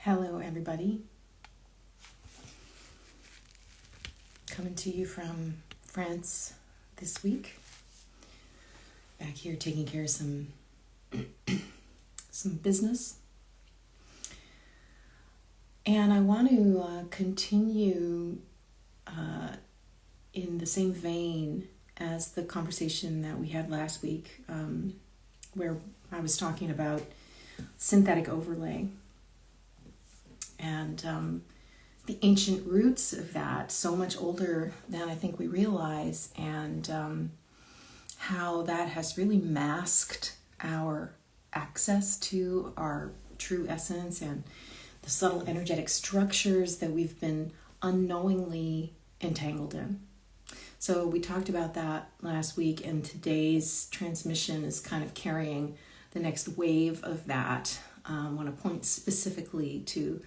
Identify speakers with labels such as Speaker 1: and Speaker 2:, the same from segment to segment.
Speaker 1: Hello, everybody. Coming to you from France this week. Back here taking care of some business. And I want to continue in the same vein as the conversation that we had last week, where I was talking about synthetic overlay. And the ancient roots of that, so much older than I think we realize, and how that has really masked our access to our true essence and the subtle energetic structures that we've been unknowingly entangled in. So we talked about that last week, and today's transmission is kind of carrying the next wave of that. I want to point specifically to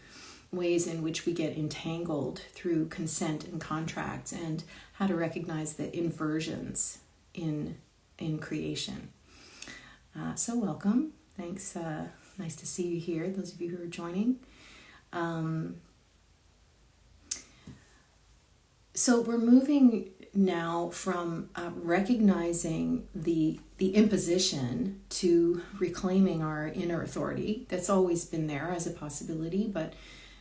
Speaker 1: ways in which we get entangled through consent and contracts, and how to recognize the inversions in creation. So welcome. Thanks. Nice to see you here, those of you who are joining. So we're moving now from recognizing the imposition to reclaiming our inner authority. That's always been there as a possibility, but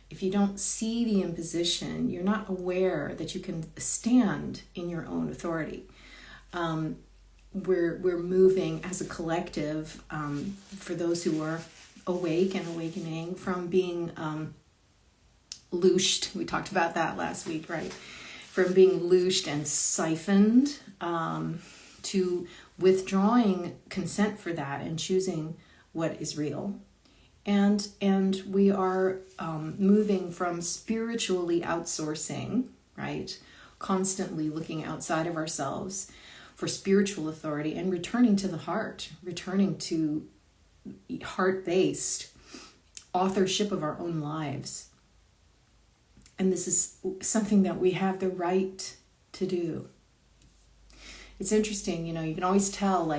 Speaker 1: if you don't see the imposition, you're not aware that you can stand in your own authority. We're moving as a collective, for those who are awake and awakening, from being loosed. We talked about that last week, right? From being loosed and siphoned to withdrawing consent for that and choosing what is real. And we are moving from spiritually outsourcing, right? Constantly looking outside of ourselves for spiritual authority, and returning to the heart, returning to heart-based authorship of our own lives. And this is something that we have the right to do. It's interesting, you can always tell,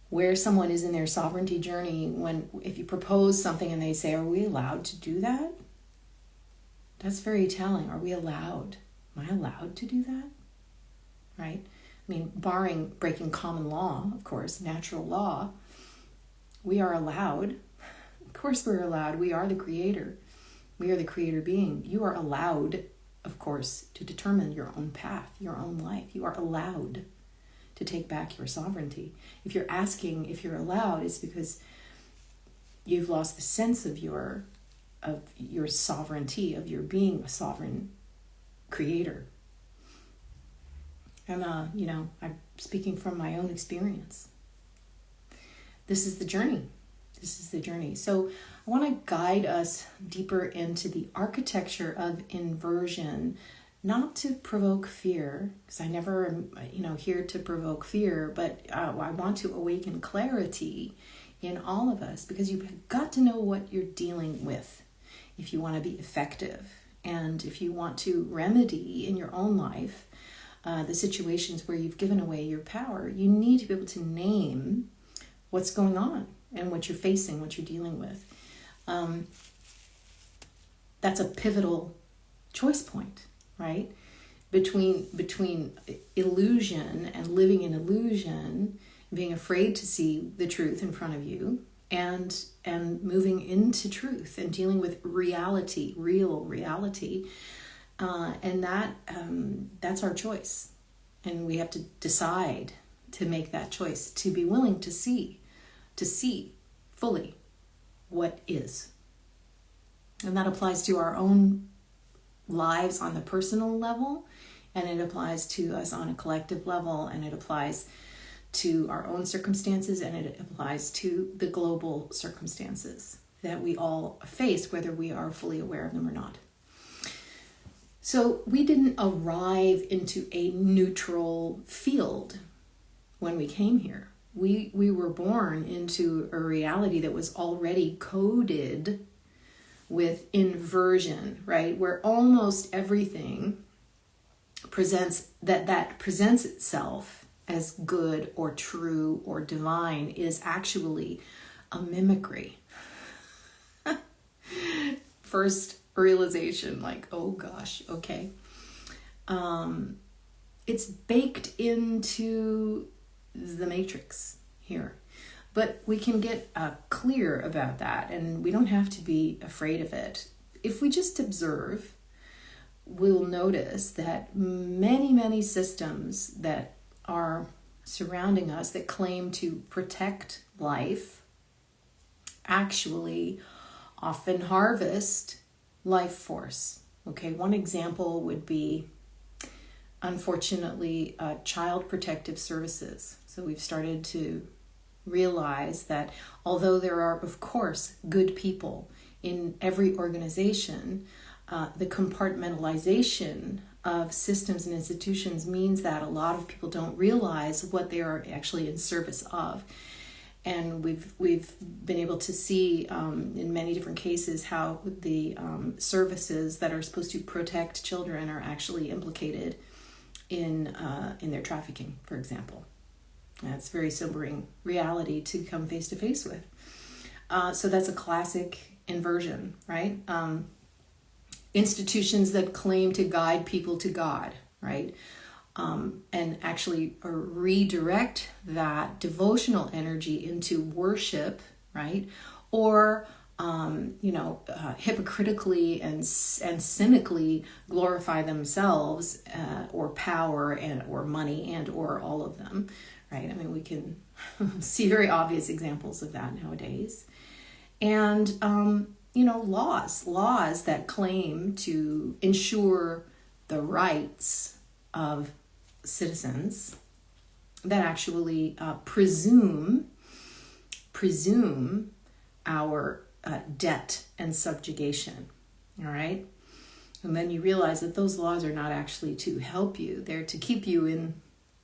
Speaker 1: where someone is in their sovereignty journey if you propose something and they say, are we allowed to do that? That's very telling. Are we allowed? Am I allowed to do that? Right? I mean, barring breaking common law, of course, natural law, we are allowed. Of course we're allowed. We are the creator. We are the creator being. You are allowed, of course, to determine your own path, your own life. You are allowed to take back your sovereignty. If you're asking if you're allowed, it's because you've lost the sense of your sovereignty, of your being a sovereign creator. And I'm speaking from my own experience. This is the journey. So I want to guide us deeper into the architecture of inversion, not to provoke fear, because I never am, here to provoke fear, but I want to awaken clarity in all of us, because you've got to know what you're dealing with if you want to be effective, and if you want to remedy in your own life the situations where you've given away your power. You need to be able to name what's going on and what you're facing, what you're dealing with. That's a pivotal choice point, right? Between illusion and living in illusion, being afraid to see the truth in front of you, and moving into truth and dealing with reality, real reality, and that's our choice, and we have to decide to make that choice, to be willing to see fully what is, and that applies to our own lives on the personal level, and it applies to us on a collective level, and it applies to our own circumstances, and it applies to the global circumstances that we all face, whether we are fully aware of them or not. So we didn't arrive into a neutral field when we came here. We were born into a reality that was already coded with inversion, right? Where almost everything presents itself as good or true or divine is actually a mimicry. first realization, like, oh gosh, okay. It's baked into the matrix here. But we can get clear about that, and we don't have to be afraid of it. If we just observe, we'll notice that many, many systems that are surrounding us that claim to protect life actually often harvest life force. Okay, one example would be, unfortunately, child protective services. So we've started to realize that although there are, of course, good people in every organization, the compartmentalization of systems and institutions means that a lot of people don't realize what they are actually in service of. And we've been able to see in many different cases how the services that are supposed to protect children are actually implicated in their trafficking, for example. That's a very sobering reality to come face to face with. So that's a classic inversion, right? Institutions that claim to guide people to God, right? And actually redirect that devotional energy into worship, right? Or hypocritically and cynically glorify themselves or power and or money and or all of them, right? I mean, we can see very obvious examples of that nowadays. And laws that claim to ensure the rights of citizens that actually presume our debt and subjugation, all right? And then you realize that those laws are not actually to help you. They're to keep you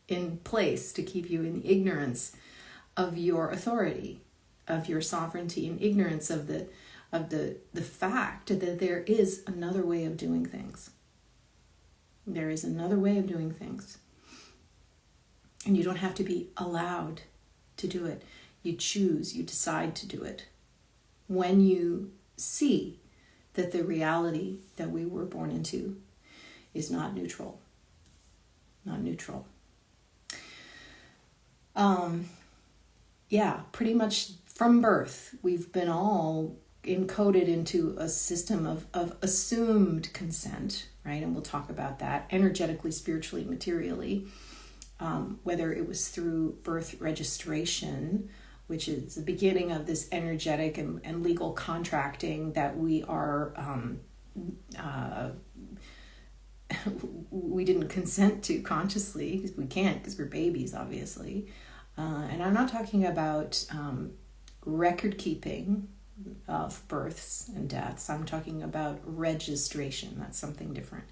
Speaker 1: in place, to keep you in ignorance of your authority, of your sovereignty, in ignorance of the fact that there is another way of doing things. There is another way of doing things. And you don't have to be allowed to do it. You choose, you decide to do it. When you see that the reality that we were born into is not neutral. Not neutral. Pretty much from birth, we've been all encoded into a system of assumed consent, right? And we'll talk about that energetically, spiritually, materially, whether it was through birth registration, which is the beginning of this energetic and legal contracting that we are, we didn't consent to consciously, because we can't, because we're babies, obviously. And I'm not talking about record keeping of births and deaths. I'm talking about registration. That's something different.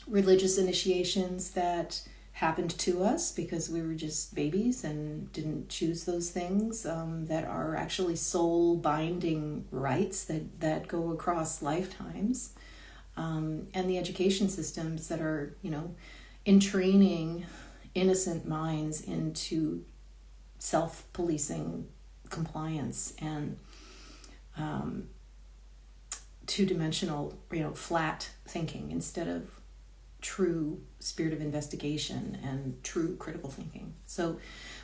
Speaker 1: Religious initiations that happened to us because we were just babies and didn't choose those things, that are actually soul binding rights that go across lifetimes, and the education systems that are, entraining innocent minds into self-policing compliance and two-dimensional, flat thinking instead of true spirit of investigation and true critical thinking. So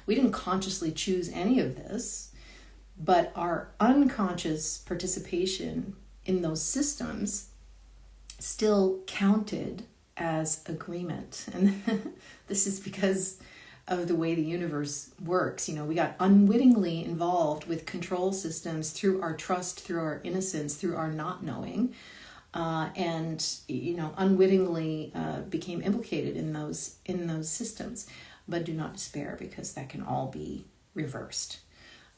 Speaker 1: we didn't consciously choose any of this, but our unconscious participation in those systems still counted as agreement. And this is because of the way the universe works. We got unwittingly involved with control systems through our trust, through our innocence, through our not knowing, and unwittingly became implicated in those systems. But do not despair, because that can all be reversed.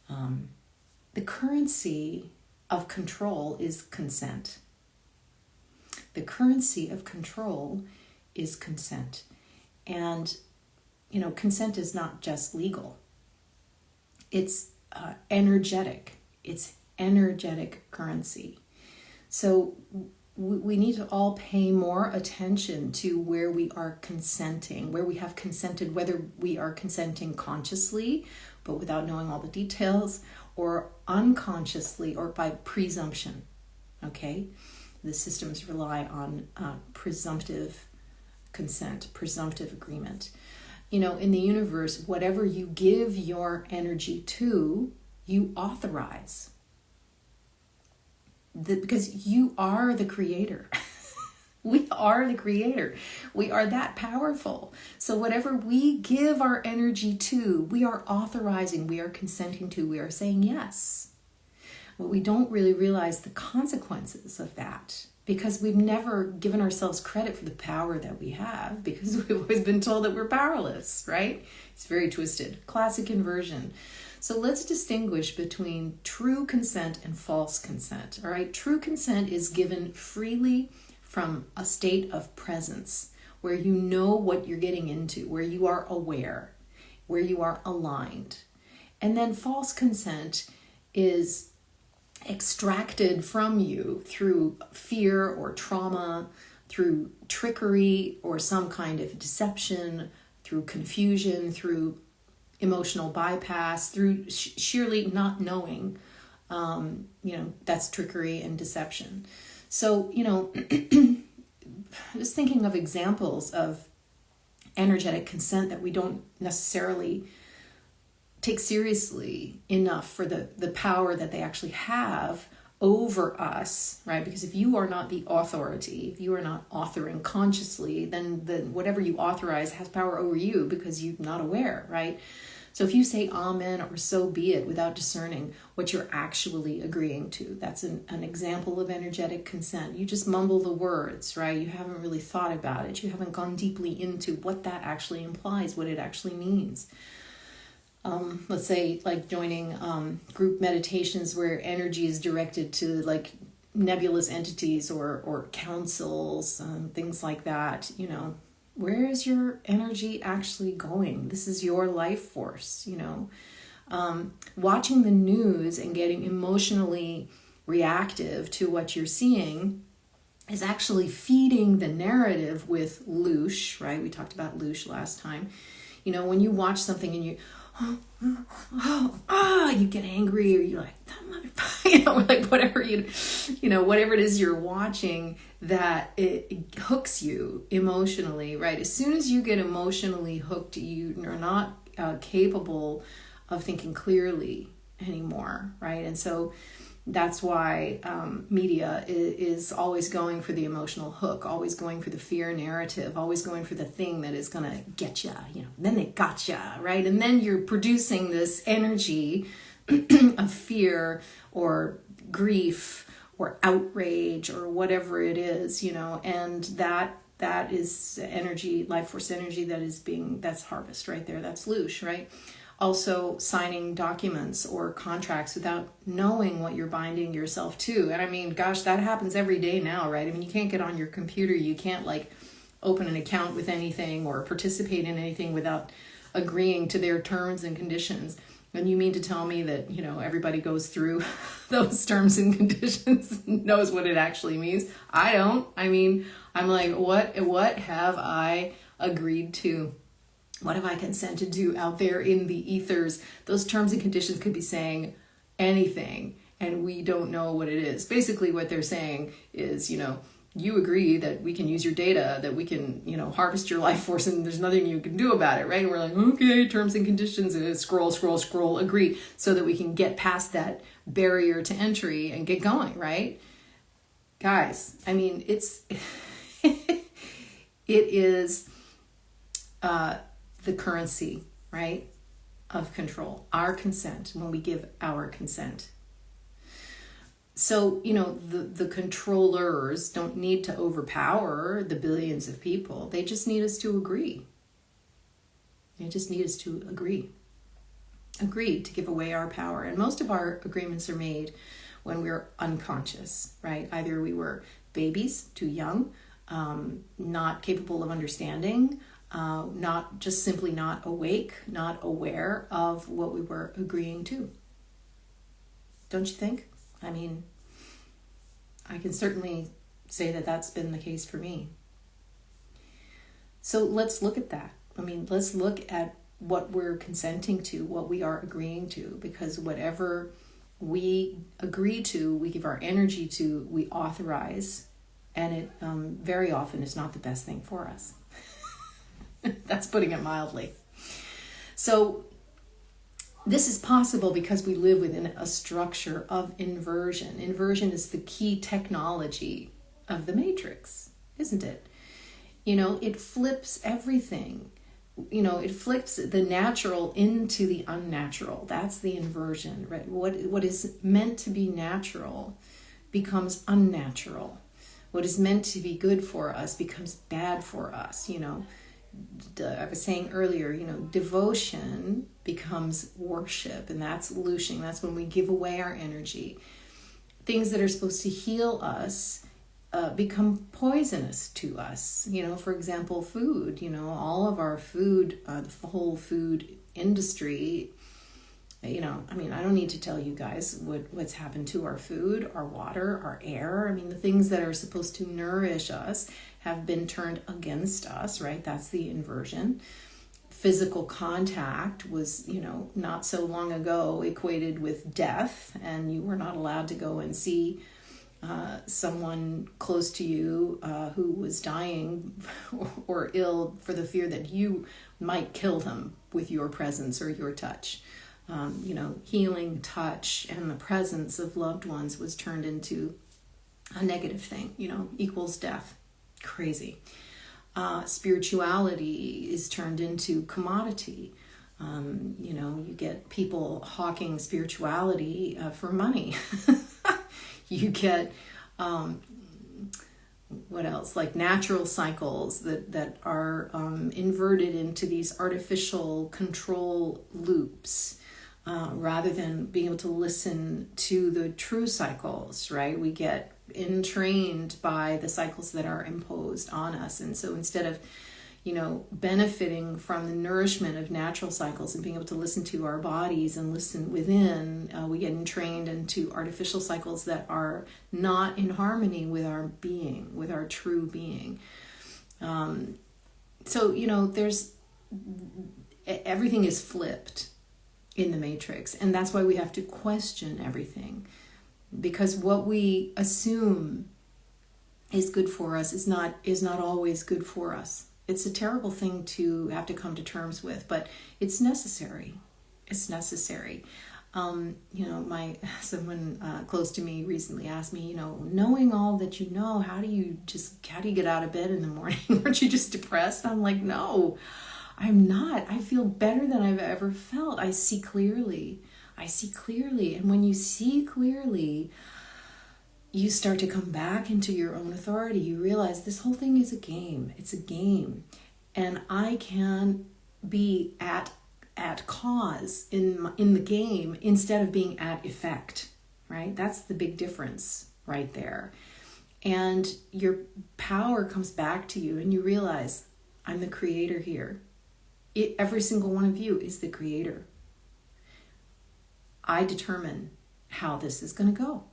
Speaker 1: The currency of control is consent. The currency of control is consent. And consent is not just legal. It's energetic. It's energetic currency. So we need to all pay more attention to where we are consenting, where we have consented, whether we are consenting consciously but without knowing all the details, or unconsciously or by presumption. Okay? The systems rely on presumptive consent, presumptive agreement. In the universe, whatever you give your energy to, you authorize. Because you are the creator. We are the creator. We are that powerful. So whatever we give our energy to, we are authorizing, we are consenting to, we are saying yes. But we don't really realize the consequences of that because we've never given ourselves credit for the power that we have because we've always been told that we're powerless, right? It's very twisted. Classic inversion. So let's distinguish between true consent and false consent, all right? True consent is given freely from a state of presence where you know what you're getting into, where you are aware, where you are aligned. And then false consent is extracted from you through fear or trauma, through trickery or some kind of deception, through confusion, through emotional bypass, through sheerly not knowing. That's trickery and deception. So, just thinking of examples of energetic consent that we don't necessarily take seriously enough for the power that they actually have over us, right? Because if you are not the authority, if you are not authoring consciously, then whatever you authorize has power over you because you're not aware, right? So if you say amen or so be it without discerning what you're actually agreeing to, that's an example of energetic consent. You just mumble the words, right? You haven't really thought about it. You haven't gone deeply into what that actually implies, what it actually means. Let's say like joining group meditations where energy is directed to like nebulous entities or councils, things like that, where is your energy actually going? This is your life force, watching the news and getting emotionally reactive to what you're seeing is actually feeding the narrative with loosh, right? We talked about loosh last time. When you watch something and you you get angry or you're like, that motherfucker, like whatever whatever it is you're watching, that it hooks you emotionally, right? As soon as you get emotionally hooked, you are not capable of thinking clearly anymore, right? And so that's why media is always going for the emotional hook, always going for the fear narrative, always going for the thing that is going to get you, then they got you, right? And then you're producing this energy of fear or grief or outrage or whatever it is, and that is energy, life force energy that's harvest right there. That's loosh, right? Also signing documents or contracts without knowing what you're binding yourself to. And I mean, gosh, that happens every day now, right? I mean, you can't get on your computer. You can't like open an account with anything or participate in anything without agreeing to their terms and conditions. And you mean to tell me that, everybody goes through those terms and conditions and knows what it actually means? I don't. I mean, I'm like, what have I agreed to? What have I consented to out there in the ethers? Those terms and conditions could be saying anything, and we don't know what it is. Basically, what they're saying is, you agree that we can use your data, that we can, harvest your life force, and there's nothing you can do about it, right? And we're like, okay, terms and conditions, and scroll, agree, so that we can get past that barrier to entry and get going, right? Guys, I mean, it is the currency, right, of control, our consent, when we give our consent. So, the controllers don't need to overpower the billions of people. They just need us to agree. They just need us to agree to give away our power. And most of our agreements are made when we're unconscious, right? Either we were babies, too young, not capable of understanding, simply not awake, not aware of what we were agreeing to. Don't you think? I mean, I can certainly say that that's been the case for me. So let's look at that. I mean, let's look at what we're consenting to, what we are agreeing to, because whatever we agree to, we give our energy to, we authorize, and it very often is not the best thing for us. That's putting it mildly. So this is possible because we live within a structure of inversion. Inversion is the key technology of the matrix, isn't it? It flips everything. It flips the natural into the unnatural. That's the inversion, right? What is meant to be natural becomes unnatural. What is meant to be good for us becomes bad for us. I was saying earlier, devotion becomes worship, and that's looshing. That's when we give away our energy. Things that are supposed to heal us become poisonous to us. For example, food. All of our food, the whole food industry. I don't need to tell you guys what's happened to our food, our water, our air. The things that are supposed to nourish us have been turned against us, right? That's the inversion. Physical contact was, not so long ago equated with death, and you were not allowed to go and see someone close to you who was dying or ill for the fear that you might kill them with your presence or your touch. Healing touch and the presence of loved ones was turned into a negative thing, equals death. Crazy. Spirituality is turned into commodity. You get people hawking spirituality for money. You get, what else? Like natural cycles that are inverted into these artificial control loops. Rather than being able to listen to the true cycles, right? We get entrained by the cycles that are imposed on us. And so instead of, benefiting from the nourishment of natural cycles and being able to listen to our bodies and listen within, we get entrained into artificial cycles that are not in harmony with our being, with our true being. There's everything is flipped in the matrix, and that's why we have to question everything, because what we assume is good for us is not always good for us. It's a terrible thing to have to come to terms with, but it's necessary. It's necessary. Someone close to me recently asked me, knowing all that you know, how do you get out of bed in the morning? Aren't you just depressed? I'm like, no, I'm not. I feel better than I've ever felt. I see clearly. And when you see clearly, you start to come back into your own authority. You realize this whole thing is a game. It's a game. And I can be at cause in the game instead of being at effect, right? That's the big difference right there. And your power comes back to you, and you realize, I'm the creator here. Every single one of you is the creator. I determine how this is going to go.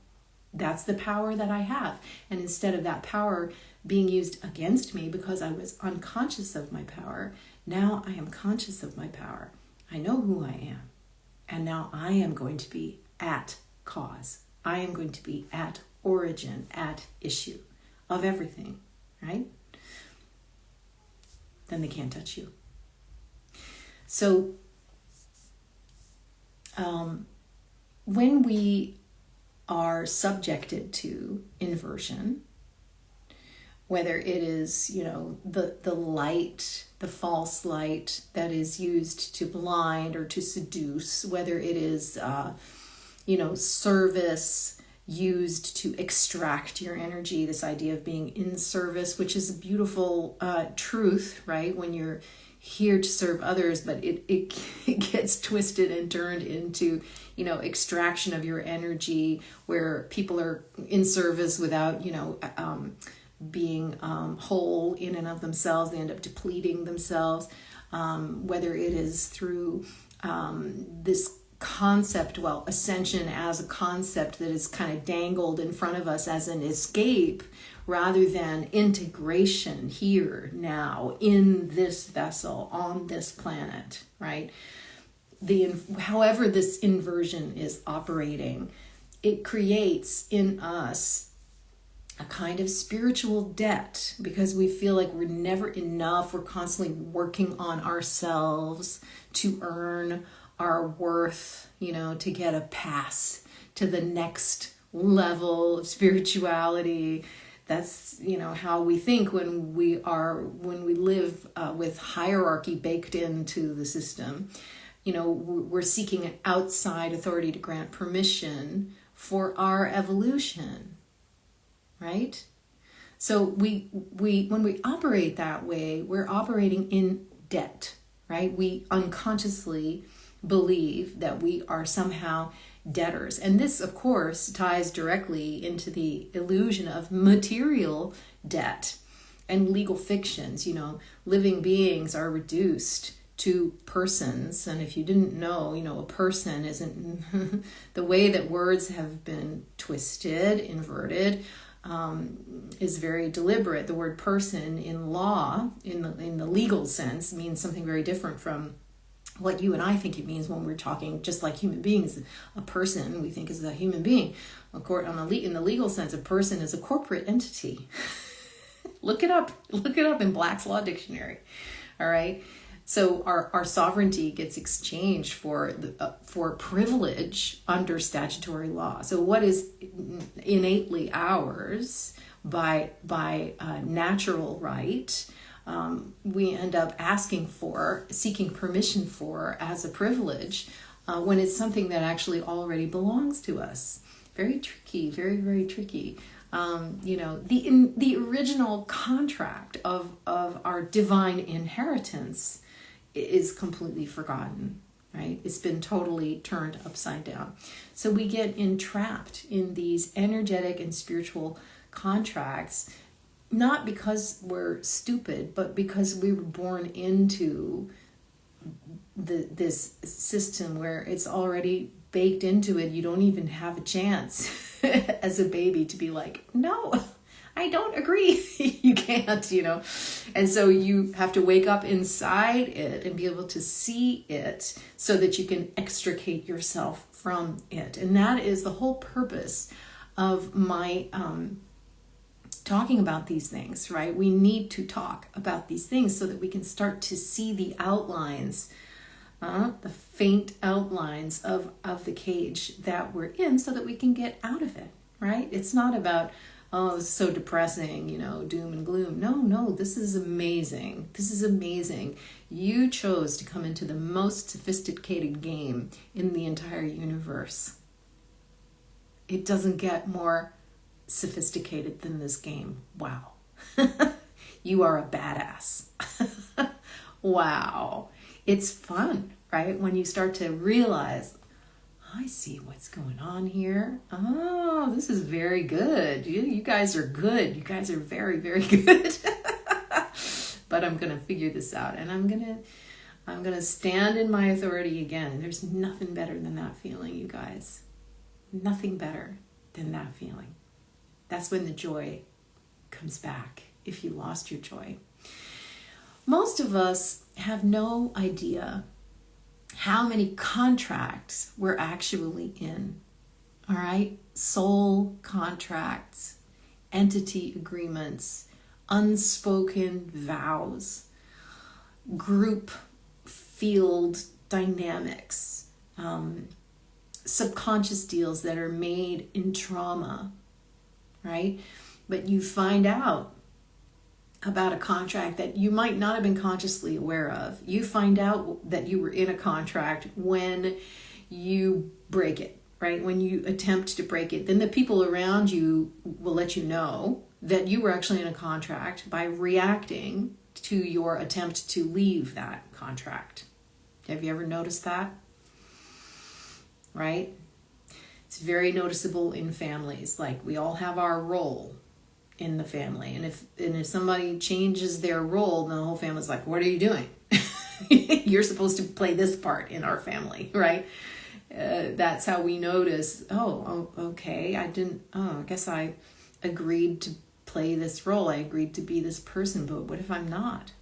Speaker 1: That's the power that I have. And instead of that power being used against me because I was unconscious of my power, now I am conscious of my power. I know who I am. And now I am going to be at cause. I am going to be at origin, at issue of everything, right? Then they can't touch you. So, when we are subjected to inversion, whether it is, the light, the false light that is used to blind or to seduce, whether it is, service used to extract your energy, this idea of being in service, which is a beautiful truth, right? When you're here to serve others, but it gets twisted and turned into, extraction of your energy, where people are in service without, being whole in and of themselves. They end up depleting themselves, whether it is through this concept, ascension as a concept that is kind of dangled in front of us as an escape, rather than integration here, now, in this vessel, on this planet, right? However this inversion is operating, it creates in us a kind of spiritual debt because we feel like we're never enough. We're constantly working on ourselves to earn our worth, to get a pass to the next level of spirituality. That's, how we think when we live with hierarchy baked into the system. We're seeking an outside authority to grant permission for our evolution, right? So we when we operate that way, we're operating in debt, right? We unconsciously believe that we are somehow debtors. And this, of course, ties directly into the illusion of material debt and legal fictions. Living beings are reduced to persons. And if you didn't know, a person isn't the way that words have been twisted, inverted, is very deliberate. The word person in law, in the legal sense, means something very different from what you and I think it means when we're talking just like human beings. A person we think is a human being. In the legal sense, a person is a corporate entity. Look it up in Black's Law Dictionary. All right. So our sovereignty gets exchanged for privilege under statutory law. So what is innately ours by natural right, we end up seeking permission for as a privilege when it's something that actually already belongs to us. Very tricky, very, very tricky. The original contract of our divine inheritance is completely forgotten, right? It's been totally turned upside down. So we get entrapped in these energetic and spiritual contracts, not because we're stupid, but because we were born into this system where it's already baked into it. You don't even have a chance as a baby to be like, no, I don't agree. You can't, And so you have to wake up inside it and be able to see it so that you can extricate yourself from it. And that is the whole purpose of my talking about these things, right? We need to talk about these things so that we can start to see the outlines, the faint outlines of the cage that we're in so that we can get out of it, right? It's not about, oh, it's so depressing, doom and gloom. No, this is amazing. This is amazing. You chose to come into the most sophisticated game in the entire universe. It doesn't get more sophisticated than this game. Wow. You are a badass. Wow. It's fun, right? When you start to realize, I see what's going on here. Oh, this is very good. You guys are good. You guys are very, very good. But I'm going to figure this out, and I'm going to stand in my authority again. And there's nothing better than that feeling, you guys. Nothing better than that feeling. That's when the joy comes back, if you lost your joy. Most of us have no idea how many contracts we're actually in. All right? Soul contracts, entity agreements, unspoken vows, group field dynamics, subconscious deals that are made in trauma, right? But you find out about a contract that you might not have been consciously aware of. You find out that you were in a contract when you break it, right? When you attempt to break it, then the people around you will let you know that you were actually in a contract by reacting to your attempt to leave that contract. Have you ever noticed that? Right? It's very noticeable in families. Like, we all have our role in the family, and if somebody changes their role, then the whole family's like, what are you doing? You're supposed to play this part in our family, right? That's how we notice, okay, I guess I agreed to play this role. I agreed to be this person, but what if I'm not?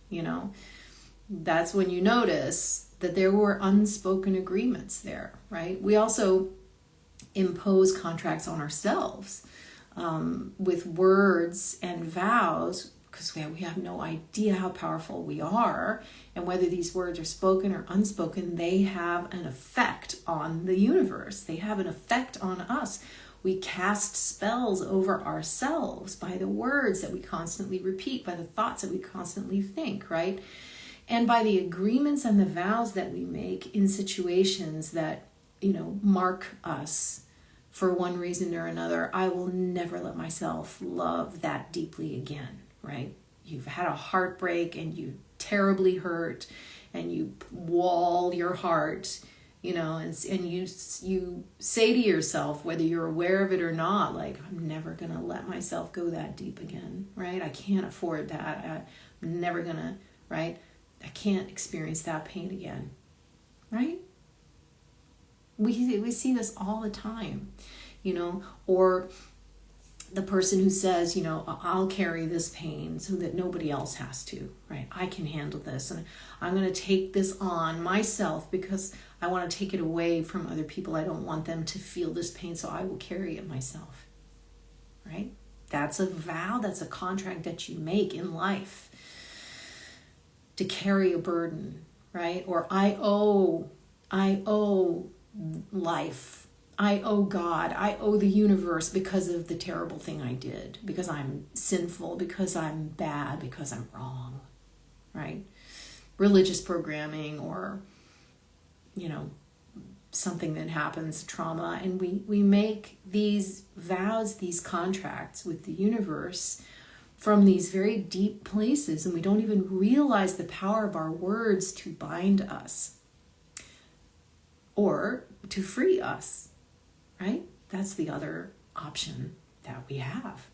Speaker 1: That's when you notice that there were unspoken agreements there, right? We also impose contracts on ourselves with words and vows, because we have no idea how powerful we are, and whether these words are spoken or unspoken, they have an effect on the universe. They have an effect on us. We cast spells over ourselves by the words that we constantly repeat, by the thoughts that we constantly think, right? And by the agreements and the vows that we make in situations that, mark us for one reason or another. I will never let myself love that deeply again, right? You've had a heartbreak and you terribly hurt and you wall your heart, and you say to yourself, whether you're aware of it or not, like, I'm never going to let myself go that deep again, right? I can't afford that. I'm never going to, right? I can't experience that pain again, right? We see this all the time, or the person who says, I'll carry this pain so that nobody else has to, right? I can handle this, and I'm going to take this on myself because I want to take it away from other people. I don't want them to feel this pain, so I will carry it myself, right? That's a vow, that's a contract that you make in life to carry a burden, right? Or I owe life. I owe God. I owe the universe because of the terrible thing I did, because I'm sinful, because I'm bad, because I'm wrong, right? Religious programming or, something that happens, trauma, and we make these vows, these contracts with the universe from these very deep places, and we don't even realize the power of our words to bind us or to free us, right? That's the other option that we have.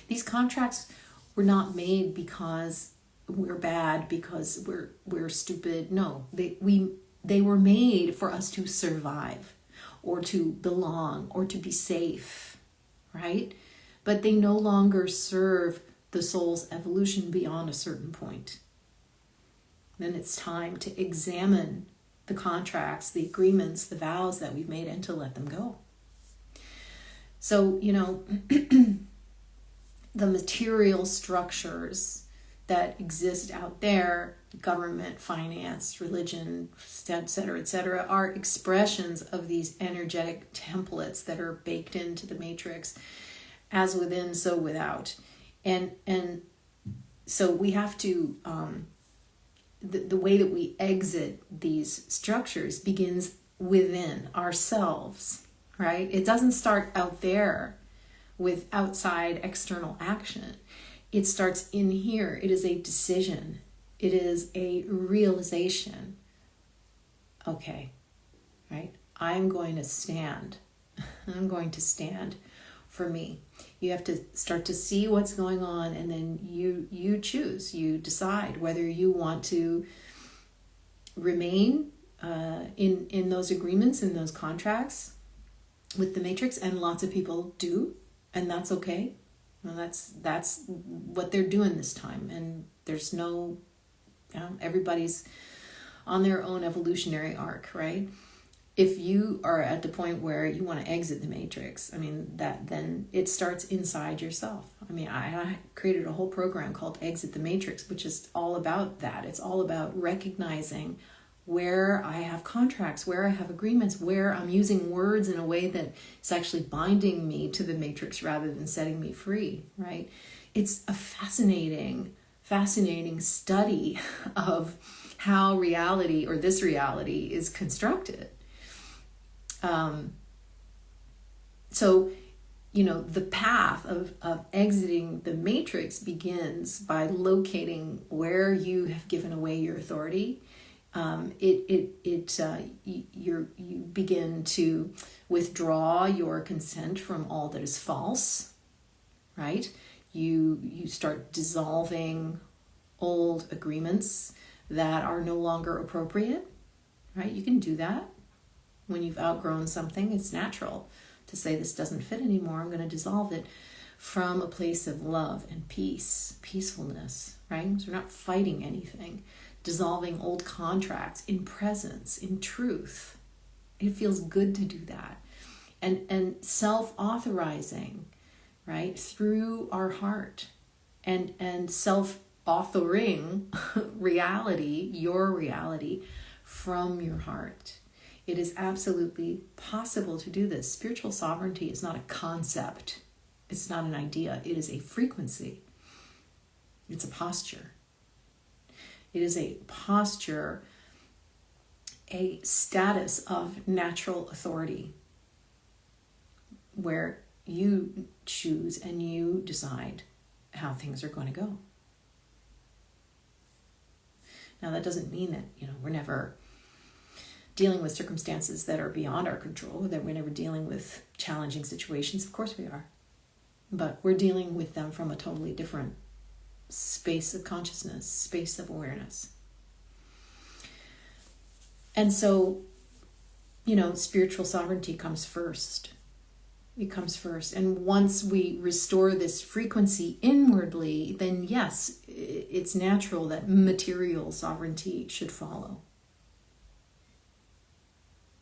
Speaker 1: These contracts were not made because we're bad, because we're stupid. No, they were made for us to survive or to belong or to be safe, right? But they no longer serve the soul's evolution beyond a certain point. Then it's time to examine the contracts, the agreements, the vows that we've made, and to let them go. So, the material structures that exist out there, government, finance, religion, et cetera, are expressions of these energetic templates that are baked into the matrix, as within, so without. And so we have to, the way that we exit these structures begins within ourselves, right? It doesn't start out there with outside external action. It starts in here. It is a decision. It is a realization. Okay, right? I'm going to stand. I'm going to stand for me. You have to start to see what's going on, and then you choose. You decide whether you want to remain in those agreements, in those contracts with the matrix, and lots of people do, and that's okay. Well, that's what they're doing this time, and there's no, everybody's on their own evolutionary arc, right? If you are at the point where you want to exit the matrix, then it starts inside yourself. I created a whole program called Exit the Matrix, which is all about that. It's all about recognizing where I have contracts, where I have agreements, where I'm using words in a way that is actually binding me to the matrix rather than setting me free, right? It's a fascinating study of how reality, or this reality, is constructed. So, the path of exiting the matrix begins by locating where you have given away your authority. You begin to withdraw your consent from all that is false, right? You start dissolving old agreements that are no longer appropriate, right? You can do that. When you've outgrown something, it's natural to say, this doesn't fit anymore, I'm going to dissolve it. from a place of love and peace, peacefulness, right? So we're not fighting anything, dissolving old contracts in presence, in truth. It feels good to do that. And self-authorizing, right, through our heart, and self-authoring reality, your reality, from your heart. It is absolutely possible to do this. Spiritual sovereignty is not a concept. It's not an idea. It is a frequency. It's a posture. It is a posture, a status of natural authority, where you choose and you decide how things are going to go. Now, that doesn't mean that, we're never dealing with circumstances that are beyond our control, that we're never dealing with challenging situations. Of course we are. But we're dealing with them from a totally different space of consciousness, space of awareness. And so, spiritual sovereignty comes first. It comes first. And once we restore this frequency inwardly, then yes, it's natural that material sovereignty should follow.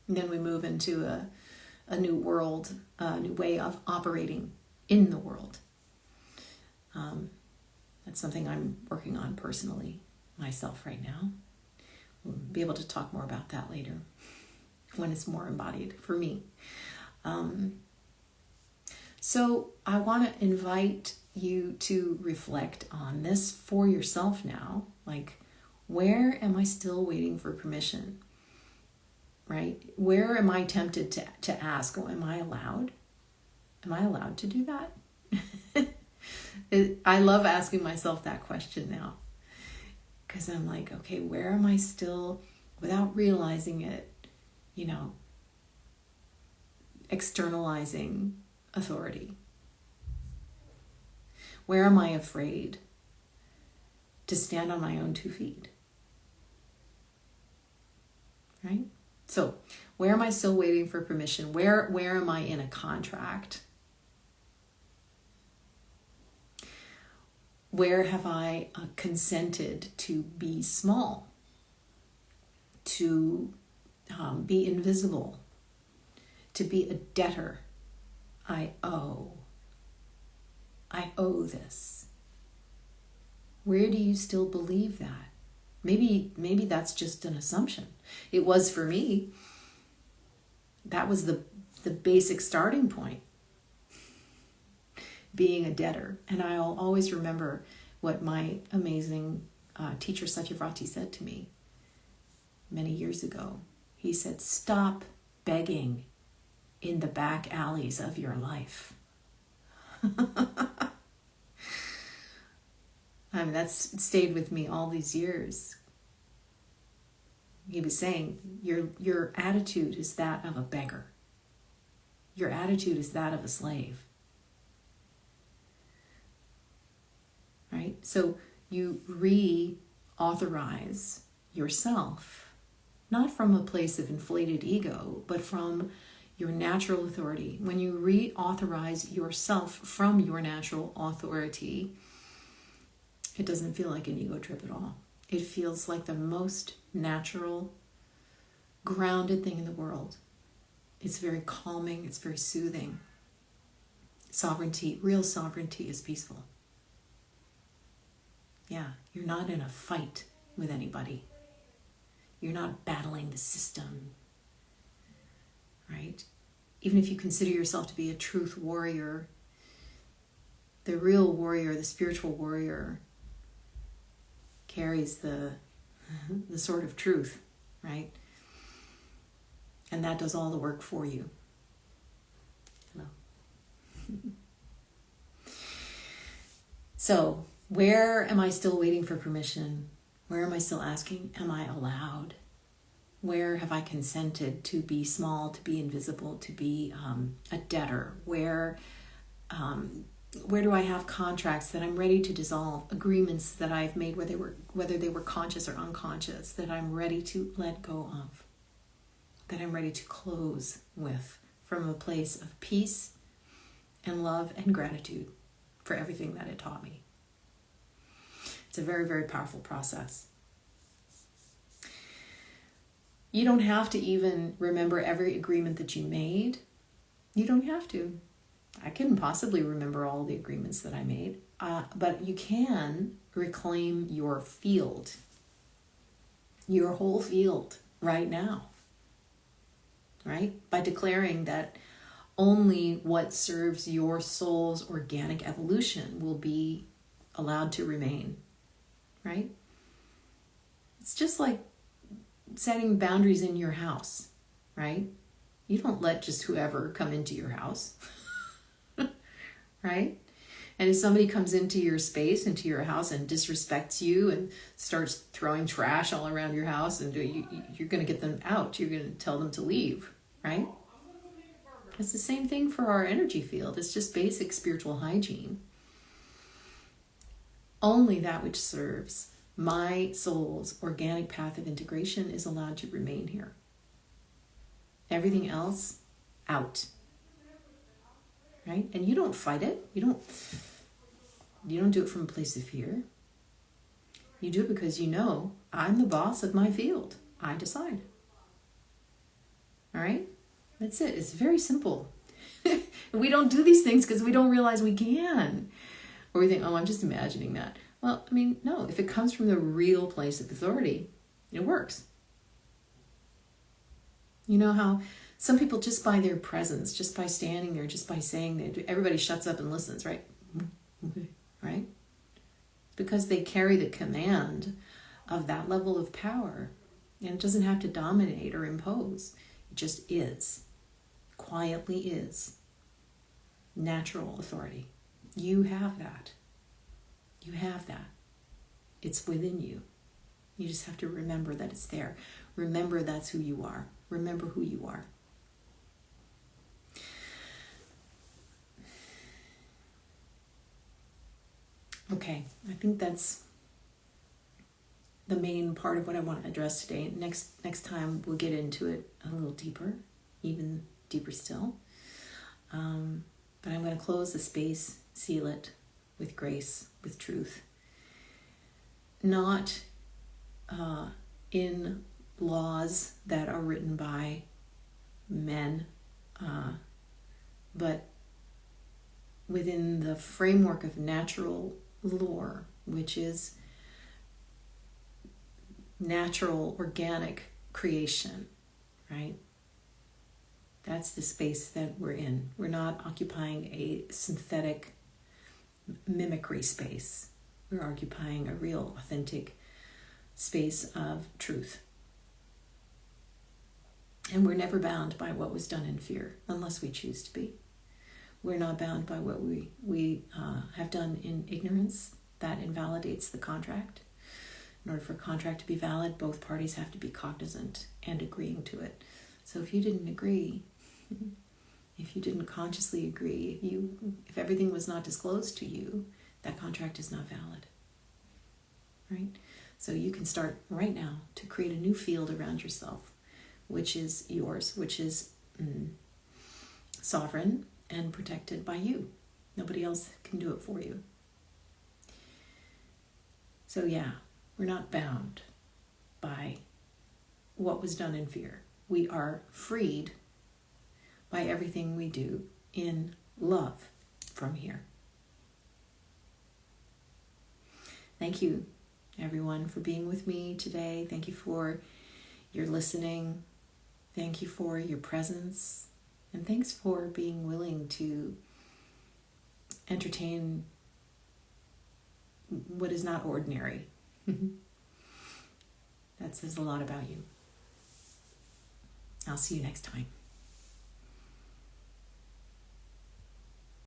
Speaker 1: And then we move into a new world, a new way of operating in the world. That's something I'm working on personally, myself right now. We'll be able to talk more about that later, when it's more embodied for me. So I want to invite you to reflect on this for yourself now. Like, where am I still waiting for permission? Right? Where am I tempted to ask, am I allowed? Am I allowed to do that? I love asking myself that question now. Because I'm like, okay, where am I still, without realizing it, externalizing authority? Where am I afraid to stand on my own 2 feet? Right? So, where am I still waiting for permission? Where am I in a contract? Where have I consented to be small, to be invisible, to be a debtor? I owe this. Where do you still believe that? Maybe that's just an assumption. It was for me. That was the basic starting point. Being a debtor. And I'll always remember what my amazing teacher Satyavrati said to me many years ago. He said, stop begging in the back alleys of your life. That's stayed with me all these years. He was saying, your attitude is that of a beggar. Your attitude is that of a slave. Right? So you reauthorize yourself, not from a place of inflated ego, but from your natural authority. When you reauthorize yourself from your natural authority, it doesn't feel like an ego trip at all. It feels like the most natural, grounded thing in the world. It's very calming. It's very soothing. Sovereignty, real sovereignty, is peaceful. Yeah, you're not in a fight with anybody. You're not battling the system, right? Even if you consider yourself to be a truth warrior, the real warrior, the spiritual warrior, carries the sword of truth, right? And that does all the work for you. Hello. So, where am I still waiting for permission? Where am I still asking, am I allowed? Where have I consented to be small, to be invisible, to be a debtor? Where do I have contracts that I'm ready to dissolve, agreements that I've made, whether they were conscious or unconscious, that I'm ready to let go of, that I'm ready to close with, from a place of peace and love and gratitude? for everything that it taught me. It's a very, very powerful process. You don't have to even remember every agreement that you made. You don't have to. I couldn't possibly remember all the agreements that I made, but you can reclaim your field, your whole field right now, right? By declaring that only what serves your soul's organic evolution will be allowed to remain, right? It's just like setting boundaries in your house, right? You don't let just whoever come into your house, right? And if somebody comes into your space, into your house, and disrespects you and starts throwing trash all around your house, and you're going to get them out. You're going to tell them to leave, right? It's the same thing for our energy field. It's just basic spiritual hygiene. Only that which serves my soul's organic path of integration is allowed to remain here. Everything else, out. Right? And you don't fight it. You don't do it from a place of fear. You do it because you know I'm the boss of my field. I decide. All right? That's it. It's very simple. We don't do these things because we don't realize we can. Or we think, oh, I'm just imagining that. Well, I mean, no. If it comes from the real place of authority, it works. You know how some people, just by their presence, just by standing there, just by saying that, everybody shuts up and listens, right? Okay. Right? Because they carry the command of that level of power. And it doesn't have to dominate or impose. It just is. Quietly is. Natural authority. You have that. You have that. It's within you. You just have to remember that it's there. Remember that's who you are. Remember who you are. Okay, I think that's the main part of what I want to address today. Next time we'll get into it a little deeper, even deeper still. But I'm going to close the space, seal it with grace, with truth. Not in laws that are written by men, but within the framework of natural lore, which is natural, organic creation, right? That's the space that we're in. We're not occupying a synthetic mimicry space. We're occupying a real, authentic space of truth. And we're never bound by what was done in fear, unless we choose to be. We're not bound by what we have done in ignorance. That invalidates the contract. In order for a contract to be valid, both parties have to be cognizant and agreeing to it. So if you didn't agree, if you didn't consciously agree, if everything was not disclosed to you, that contract is not valid. Right? So you can start right now to create a new field around yourself, which is yours, which is sovereign and protected by you. Nobody else can do it for you. So yeah, we're not bound by what was done in fear. We are freed by everything we do in love from here. Thank you, everyone, for being with me today. Thank you for your listening. Thank you for your presence. And thanks for being willing to entertain what is not ordinary. That says a lot about you. I'll see you next time.